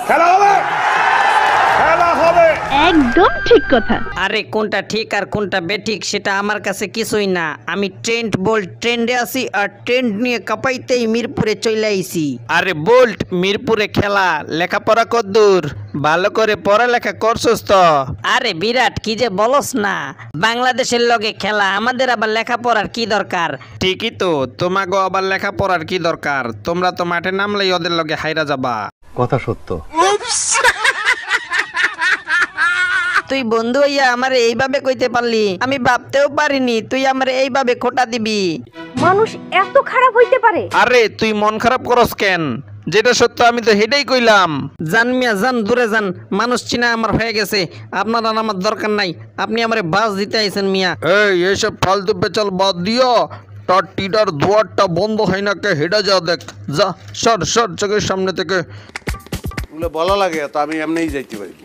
খেলা হবে, খেলা হবে। একদম ঠিক কথা। আরে কোনটা ঠিক আর কোনটা বেঠিক সেটা আমার কাছে কিছুই না। আমি ট্রেন্ড বোল্ট ট্রেন্ডে আছি, আর ট্রেন্ড নিয়ে কাপাইতেই মিরপুরে চলে আইছি। আরে বোল্ট, মিরপুরে খেলা, লেখাপড়া কদ্দূর? ভালো করে পড়ালেখা করছস তো? আরে বিরাট, কি যে বলস না, বাংলাদেশের লগে খেলা, আমাদের আবার লেখাপড়ার কি দরকার? ঠিকই তো, তোমাগো আবার লেখাপড়ার কি দরকার? তোমরা তো মাঠে নামলেই ওদের লগে হাইরা যাবা। কথা সত্য। তুই বন্ধু হইয়া আমারে এইভাবে কইতে পারলি, আমি ভাবতেও পারিনি তুই আমারে এইভাবে খোটা দিবি। মানুষ এত খারাপ হইতে পারে? আরে তুই মন খারাপ করস কেন? যেটা সত্য আমি তো হেডেই কইলাম। জান মিয়া জান, দূরে যান, মানুষ চিনা আমার হয়ে গেছে, আপনার আর আমার দরকার নাই। আপনি আমারে বাস দিতে আইছেন মিয়া। এই এইসব ফালতু পেচাল বাদ দিও, তার টিটার দুয়ারটা বন্ধ হয় না কে, হেডা যা দেখ, যা সর সর চোখের সামনে থেকে। এগুলো বলা লাগে তো আমি এমনিই যাইতে পারি।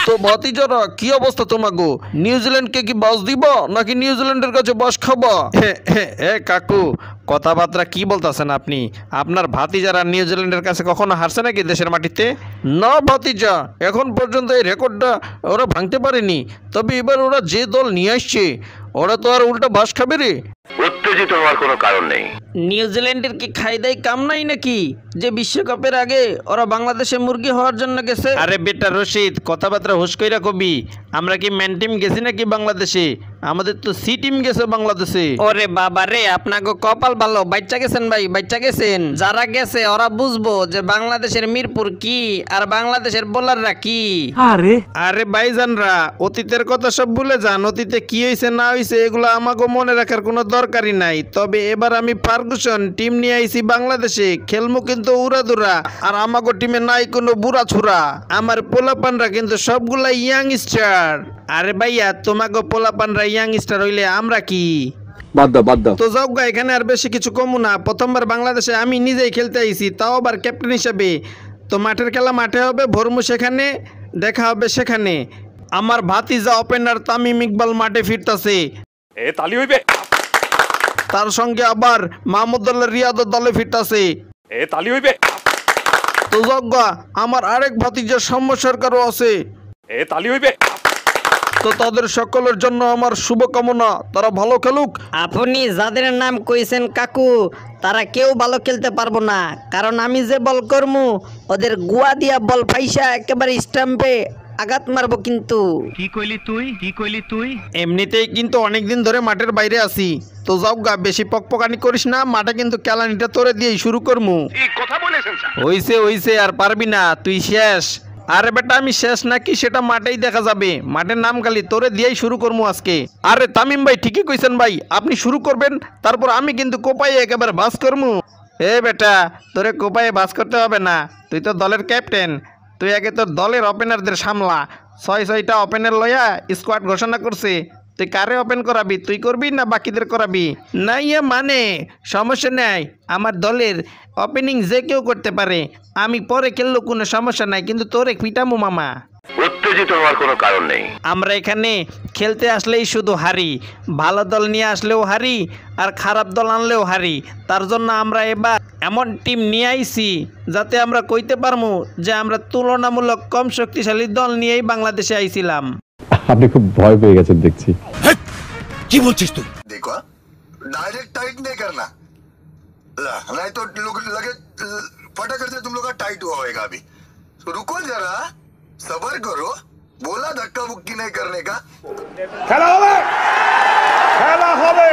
তো ভাতিজারা, কি অবস্থা তোমাগো? নিউজিল্যান্ডকে কি বাস দিব নাকি নিউজিল্যান্ডের কাছে বাস খাবা? এ কাকু, কথাবার্তা কি বলতেছেন আপনি? আপনার ভাতিজারা নিউজিল্যান্ডের কাছে কখনো হারছে নাকি দেশের মাটিতে? না ভাতিজা, এখন পর্যন্ত এই রেকর্ডটা ওরা ভাঙতে পারেনি। তবে এবার ওরা যে দল নিয়ে আসছে, ওরা তো আর উল্টা বাস খাবে রে। উত্তেজিত হওয়ার কোনো কারণ নেই। নিউজিল্যান্ডের কি খাই দাই কাম নাই নাকি যে বিশ্বকাপের আগে ওরা বাংলাদেশে মুরগি হওয়ার জন্য গেছে? আরে বেটা রশিদ, কথাবার্তা হুশ কইরা কবি। আমরা কি ম্যান টিম গেছি নাকি বাংলাদেশে? আমাদের তো সি টিম গেছে বাংলাদেশে। ওরে বাবা রে, আপনাকে কপাল ভালো, বাচ্চা গেছেন ভাই, বাচ্চা গেছেন। যারা গেছে ওরা বুঝবো যে বাংলাদেশের মিরপুর কি আর বাংলাদেশের বোলাররা কি। আরে ভাইজানরা, অতীতের কথা সব ভুলে যান। অতীতে কি হয়েছে না হয়েছে এগুলো আমাকে মনে রাখার কোনো দরকারই নাই। তবে এবার আমি ফার্গুসন টিম নিয়ে আইছি বাংলাদেশে, খেলমু কিন্তু উড়াদুরা, আর আমাকে টিমে নাই কোনো বুড়া ছুরা। আমার পোলাপানরা কিন্তু সবগুলা ইয়াং স্টার। আরে ভাইয়া, তোমাকে পোলাপানরা ইয়াং স্টার হইলে আমরা কি? বাদ দাও। তো যাও গা, এখানে আর বেশি কিছু কমু না। প্রথমবার বাংলাদেশে আমি নিজেই খেলতে আইছি, তাও আবার ক্যাপ্টেন হিসেবে। তো মাঠের খেলা মাঠে হবে, ভরমু সেখানে, দেখা হবে সেখানে। আমার ভাতিজা ওপেনার তামিম ইকবাল মাঠে ফিরতাছে। এ তালি হইবে। তার সঙ্গে আবার মাহমুদুল্লাহ রিয়াদ দলে ফিরতাছে। এ তালি হইবে। তো যজ্ঞা, আমার আরেক ভাতিজা সৌম্য সরকারও আছে। এ তালি হইবে। তো তাদের সকলের জন্য আমার শুভকামনা, তারা ভালো খেলুক। আপনি যাদের নাম কইছেন কাকু, তারা কেউ ভালো খেলতে পারবো না, কারণ আমি যে বল করমু ওদের গুয়া দিয়া বল পাইসা একেবারে স্টাম্পে আঘাত মারবো। কিন্তু কি কইলি তুই? এমনিতেই কিন্তু অনেকদিন ধরে মাঠের বাইরে আছি। তো যাও গা, বেশি পকপকানি করিস না, মাঠে কিন্তু কেলানিটা তোরে দিয়েই শুরু করমু। হইছে আর পারবি না, তুই শেষ। আরে বেটা, আমি শেষ নাকি সেটা মাঠেই দেখা যাবে। মাঠের নাম খালি তোরে দিয়েই শুরু করবো আজকে। আরে তামিম ভাই ঠিকই কইছেন ভাই, আপনি শুরু করবেন, তারপর আমি কিন্তু কোপাইয়ে একেবারে বাস করবো। এ বেটা, তোরে কোপাইয়ে বাস করতে হবে না, তুই তো দলের ক্যাপ্টেন। তুই আগে তোর দলের ওপেনারদের সামলা। 6টা ওপেনার লইয়া স্কোয়াড ঘোষণা করছে। তুই কারে ওপেন করাবি? তুই করবি না বাকিদের করাবি? না ইয়ে মানে সমস্যা নাই, আমার দলের ওপেনিং যে কেউ করতে পারে। আমি পরে খেললেও কোনো সমস্যা নাই, কিন্তু তোরে পিটামু মামা। উত্তেজিত হওয়ার কোনো কারণ নেই। আমরা এখানে খেলতে আসলেই শুধু হারি, ভালো দল নিয়ে আসলেও হারি, আর খারাপ দল আনলেও হারি। তার জন্য আমরা এবার এমন টিম নিয়ে আইছি যাতে আমরা কইতে পারবো যে আমরা তুলনামূলক কম শক্তিশালী দল নিয়েই বাংলাদেশে আইছিলাম। আপনি খুব ভয় পেয়ে গেছেন দেখছি। কি বলছিস তুই? देखो डायरेक्ट टाइट नहीं करना, नहीं तो लगे फटाक से तुम लोग का टाइट हुआ होगा अभी। तो रुको जरा, सबर करो, बोला धक्का मुक्की नहीं करने का। খেলা হবে, খেলা হবে।